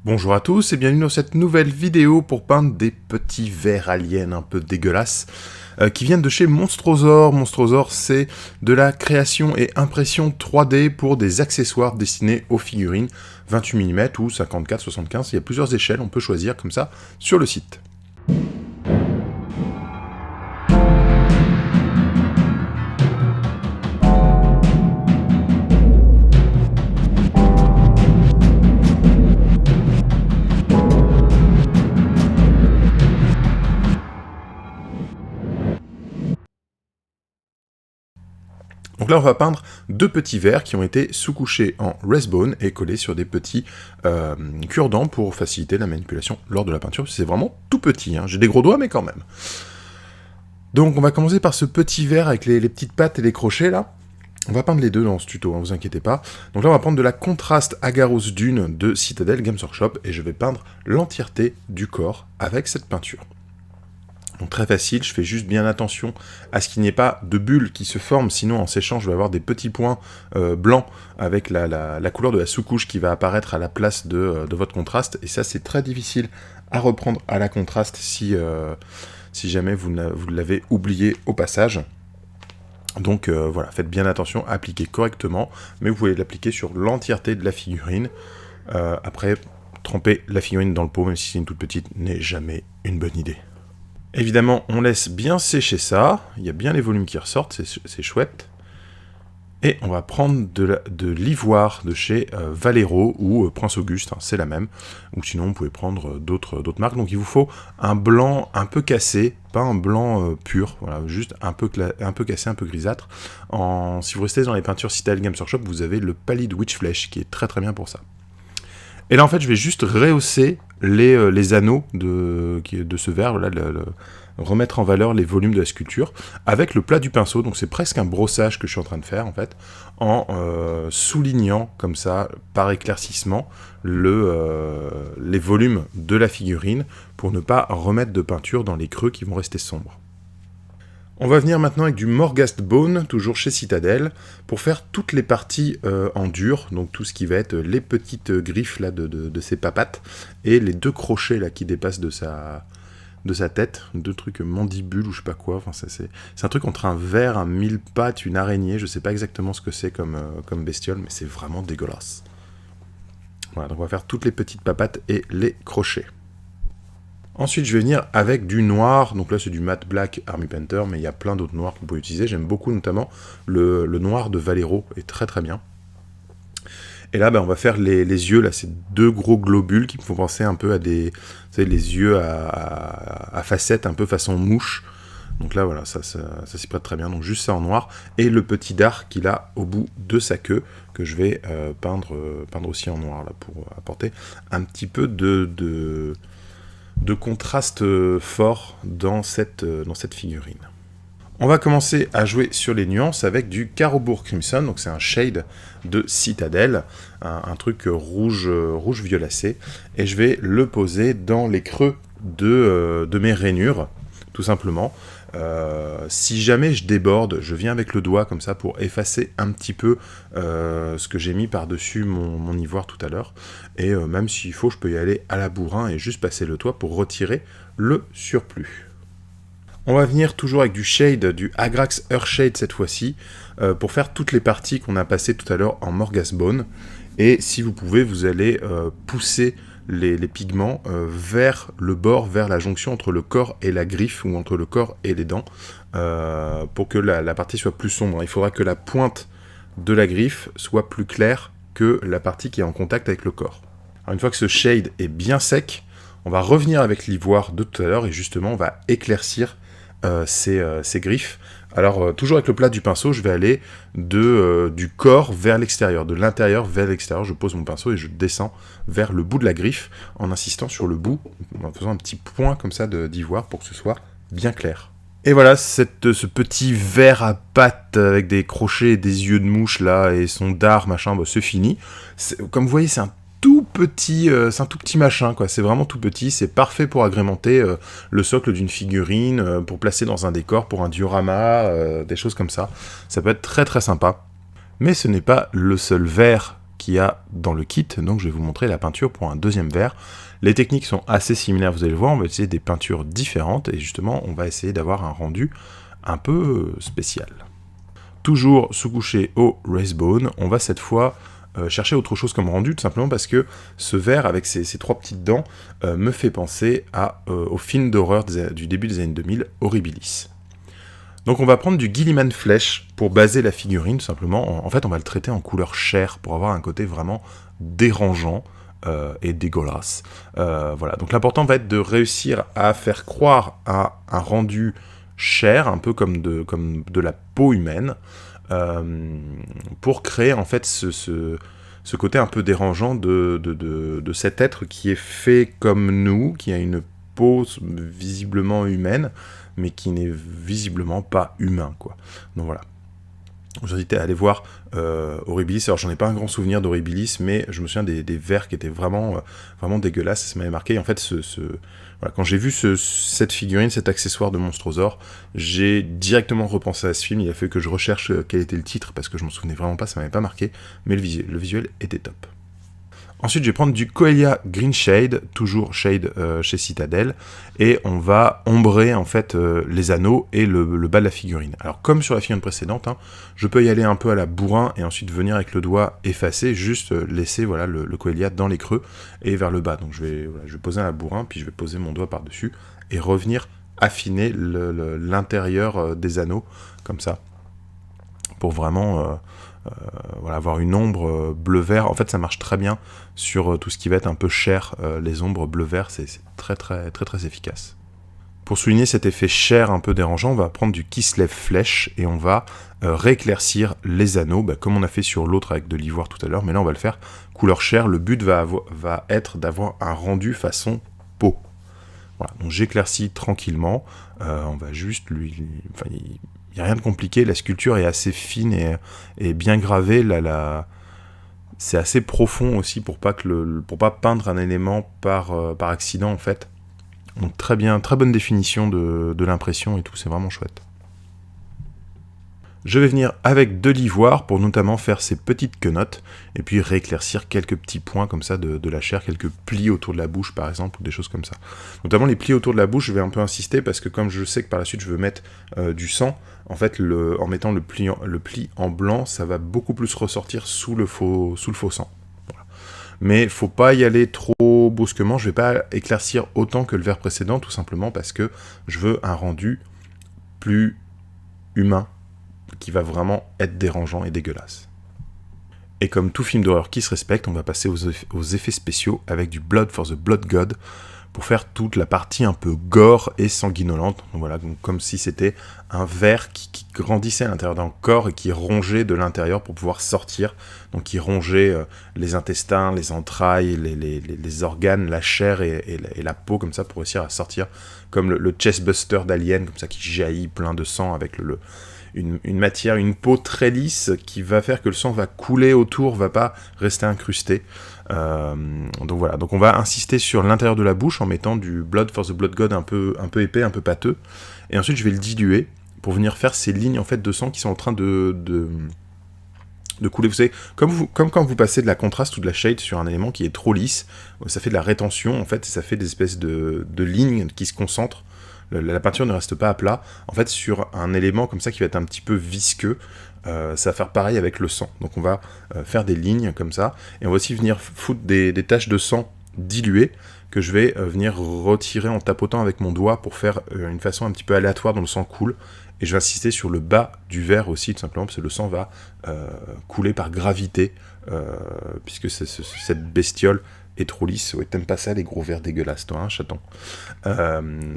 Bonjour à tous et bienvenue dans cette nouvelle vidéo pour peindre des petits vers aliens un peu dégueulasses qui viennent de chez Monstrosaur. Monstrosaur, c'est de la création et impression 3D pour des accessoires destinés aux figurines 28 mm ou 54-75. Il y a plusieurs échelles, on peut choisir comme ça sur le site. Donc là, on va peindre deux petits vers qui ont été sous-couchés en Resbone et collés sur des petits cure-dents pour faciliter la manipulation lors de la peinture. C'est vraiment tout petit, hein. J'ai des gros doigts, mais quand même. Donc on va commencer par ce petit vers avec les petites pattes et les crochets, là. On va peindre les deux dans ce tuto, hein, vous inquiétez pas. Donc là, on va prendre de la Contrast Agarose Dune de Citadel Games Workshop et je vais peindre l'entièreté du corps avec cette peinture. Donc très facile, je fais juste bien attention à ce qu'il n'y ait pas de bulles qui se forment, sinon en séchant je vais avoir des petits points blancs avec la couleur de la sous-couche qui va apparaître à la place de votre contraste, et ça c'est très difficile à reprendre à la contraste si jamais vous l'avez oublié au passage. Donc voilà, faites bien attention à appliquer correctement, mais vous pouvez l'appliquer sur l'entièreté de la figurine. Après, tremper la figurine dans le pot, même si c'est une toute petite, n'est jamais une bonne idée. Évidemment, on laisse bien sécher ça, il y a bien les volumes qui ressortent, c'est chouette. Et on va prendre de l'ivoire de chez Valero ou Prince Auguste, hein, c'est la même. Ou sinon, vous pouvez prendre d'autres marques. Donc il vous faut un blanc un peu cassé, pas un blanc pur, voilà, juste un peu cassé, un peu grisâtre. Si vous restez dans les peintures Citadel Games Workshop, vous avez le Pallid Witch Flesh, qui est très très bien pour ça. Et là, en fait, je vais juste rehausser les anneaux de ce verre, là, remettre en valeur les volumes de la sculpture avec le plat du pinceau. Donc c'est presque un brossage que je suis en train de faire, en fait, en soulignant, comme ça, par éclaircissement, les volumes de la figurine pour ne pas remettre de peinture dans les creux qui vont rester sombres. On va venir maintenant avec du Morghast Bone, toujours chez Citadel, pour faire toutes les parties en dur, donc tout ce qui va être les petites griffes là, de ses papates, et les deux crochets là, qui dépassent de sa tête, deux trucs mandibules ou je sais pas quoi, enfin, c'est un truc entre un ver, un mille pattes, une araignée, je sais pas exactement ce que c'est comme bestiole, mais c'est vraiment dégueulasse. Voilà, donc on va faire toutes les petites papates et les crochets. Ensuite, je vais venir avec du noir, donc là c'est du Matte Black Army Painter, mais il y a plein d'autres noirs que vous pouvez utiliser. J'aime beaucoup notamment le noir de Valero, est très très bien. Et là, on va faire les yeux, là c'est deux gros globules qui me font penser un peu à des, vous savez, les yeux à facettes, un peu façon mouche. Donc là voilà, ça s'y prête très bien, donc juste ça en noir. Et le petit dard qu'il a au bout de sa queue, que je vais peindre aussi en noir, là, pour apporter un petit peu de contraste fort dans cette figurine. On va commencer à jouer sur les nuances avec du Carroburg Crimson, donc c'est un shade de Citadel, un truc rouge violacé, et je vais le poser dans les creux de mes rainures, tout simplement. Si jamais je déborde, je viens avec le doigt comme ça pour effacer un petit peu ce que j'ai mis par-dessus mon ivoire tout à l'heure. Et même s'il faut, je peux y aller à la bourrin et juste passer le doigt pour retirer le surplus. On va venir toujours avec du shade, du Agrax Earthshade cette fois-ci, pour faire toutes les parties qu'on a passées tout à l'heure en Morghast Bone. Et si vous pouvez, vous allez pousser les pigments vers le bord, vers la jonction entre le corps et la griffe, ou entre le corps et les dents, pour que la partie soit plus sombre. Il faudra que la pointe de la griffe soit plus claire que la partie qui est en contact avec le corps. Alors, une fois que ce shade est bien sec, on va revenir avec l'ivoire de tout à l'heure, et justement on va éclaircir ces griffes. Alors, toujours avec le plat du pinceau, je vais aller du corps vers l'extérieur, de l'intérieur vers l'extérieur. Je pose mon pinceau et je descends vers le bout de la griffe en insistant sur le bout, en faisant un petit point comme ça d'ivoire pour que ce soit bien clair. Et voilà, ce petit ver à pattes avec des crochets et des yeux de mouche là et son dard machin, c'est fini. Comme vous voyez, c'est un tout petit machin, quoi. C'est vraiment tout petit, c'est parfait pour agrémenter le socle d'une figurine, pour placer dans un décor, pour un diorama, des choses comme ça. Ça peut être très très sympa. Mais ce n'est pas le seul verre qu'il y a dans le kit, donc je vais vous montrer la peinture pour un deuxième verre. Les techniques sont assez similaires, vous allez le voir, on va utiliser des peintures différentes, et justement, on va essayer d'avoir un rendu un peu spécial. Toujours sous-couché au Raisbone, on va cette fois chercher autre chose comme rendu, tout simplement parce que ce verre avec ses trois petites dents me fait penser au film d'horreur du début des années 2000, Horribilis. Donc on va prendre du Guilliman Flèche pour baser la figurine, tout simplement. En fait, on va le traiter en couleur chair pour avoir un côté vraiment dérangeant et dégueulasse. Voilà. Donc l'important va être de réussir à faire croire à un rendu chair, un peu comme de la peau humaine, pour créer en fait ce côté un peu dérangeant de cet être qui est fait comme nous, qui a une peau visiblement humaine, mais qui n'est visiblement pas humain, quoi. Donc voilà. Je vous invite à aller voir Horribilis. Alors j'en ai pas un grand souvenir d'Horribilis, mais je me souviens des vers qui étaient vraiment dégueulasses, ça m'avait marqué. Et en fait, voilà, quand j'ai vu cette figurine, cet accessoire de Monstrosaure, j'ai directement repensé à ce film. Il a fallu que je recherche quel était le titre, parce que je m'en souvenais vraiment pas, ça m'avait pas marqué, mais le visuel était top. Ensuite, je vais prendre du Coelia Green Shade, toujours Shade chez Citadel, et on va ombrer en fait les anneaux et le bas de la figurine. Alors comme sur la figurine précédente, hein, je peux y aller un peu à la bourrin et ensuite venir avec le doigt effacer, juste laisser voilà, le Coelia dans les creux et vers le bas. Donc je vais poser à la bourrin, puis je vais poser mon doigt par-dessus et revenir affiner l'intérieur des anneaux, comme ça, pour vraiment... voilà, avoir une ombre bleu-vert. En fait, ça marche très bien sur tout ce qui va être un peu chair. Les ombres bleu-vert, c'est très efficace. Pour souligner cet effet chair un peu dérangeant, on va prendre du Kislev Flèche et on va rééclaircir les anneaux, comme on a fait sur l'autre avec de l'ivoire tout à l'heure, mais là on va le faire couleur chair. Le but va être d'avoir un rendu façon peau. Voilà, donc j'éclaircis tranquillement. On va juste enfin, il n'y a rien de compliqué, la sculpture est assez fine et bien gravée, c'est assez profond aussi pour pas peindre un élément par accident en fait. Donc très bonne définition de l'impression et tout, c'est vraiment chouette. Je vais venir avec de l'ivoire pour notamment faire ces petites quenottes et puis rééclaircir quelques petits points comme ça de la chair, quelques plis autour de la bouche par exemple, ou des choses comme ça. Notamment les plis autour de la bouche, je vais un peu insister parce que comme je sais que par la suite je veux mettre du sang, en fait en mettant le pli en blanc, ça va beaucoup plus ressortir sous le faux sang. Voilà. Mais faut pas y aller trop brusquement, je vais pas éclaircir autant que le verre précédent, tout simplement parce que je veux un rendu plus humain, qui va vraiment être dérangeant et dégueulasse. Et comme tout film d'horreur qui se respecte, on va passer aux effets spéciaux avec du Blood for the Blood God pour faire toute la partie un peu gore et sanguinolente. Donc voilà, donc comme si c'était un ver qui grandissait à l'intérieur d'un corps et qui rongeait de l'intérieur pour pouvoir sortir. Donc qui rongeait les intestins, les entrailles, les organes, la chair et la peau comme ça pour réussir à sortir comme le chestbuster d'Alien, comme ça qui jaillit plein de sang avec une matière, une peau très lisse qui va faire que le sang va couler autour, va pas rester incrusté. Donc voilà, donc on va insister sur l'intérieur de la bouche en mettant du Blood for the Blood God un peu épais, un peu pâteux. Et ensuite je vais le diluer pour venir faire ces lignes en fait de sang qui sont en train de couler. Vous savez, comme quand vous passez de la contraste ou de la shade sur un élément qui est trop lisse, ça fait de la rétention en fait, et ça fait des espèces de lignes qui se concentrent. La peinture ne reste pas à plat. En fait, sur un élément comme ça qui va être un petit peu visqueux, ça va faire pareil avec le sang. Donc on va faire des lignes comme ça, et on va aussi venir foutre des taches de sang diluées que je vais venir retirer en tapotant avec mon doigt pour faire une façon un petit peu aléatoire dont le sang coule. Et je vais insister sur le bas du verre aussi, tout simplement, parce que le sang va couler par gravité, puisque cette bestiole est trop lisse. Ouais, t'aimes pas ça, les gros verres dégueulasses, toi, hein, chaton.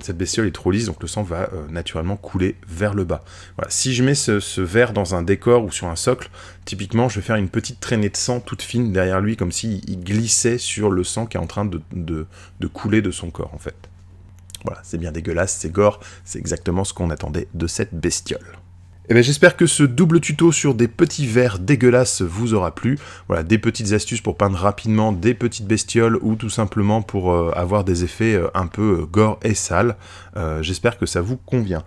Cette bestiole est trop lisse, donc le sang va naturellement couler vers le bas. Voilà. Si je mets ce verre dans un décor ou sur un socle, typiquement, je vais faire une petite traînée de sang toute fine derrière lui, comme s'il glissait sur le sang qui est en train de couler de son corps, en fait. Voilà, c'est bien dégueulasse, c'est gore, c'est exactement ce qu'on attendait de cette bestiole. Eh bien, j'espère que ce double tuto sur des petits vers dégueulasses vous aura plu. Voilà, des petites astuces pour peindre rapidement des petites bestioles ou tout simplement pour avoir des effets un peu gore et sales. J'espère que ça vous convient.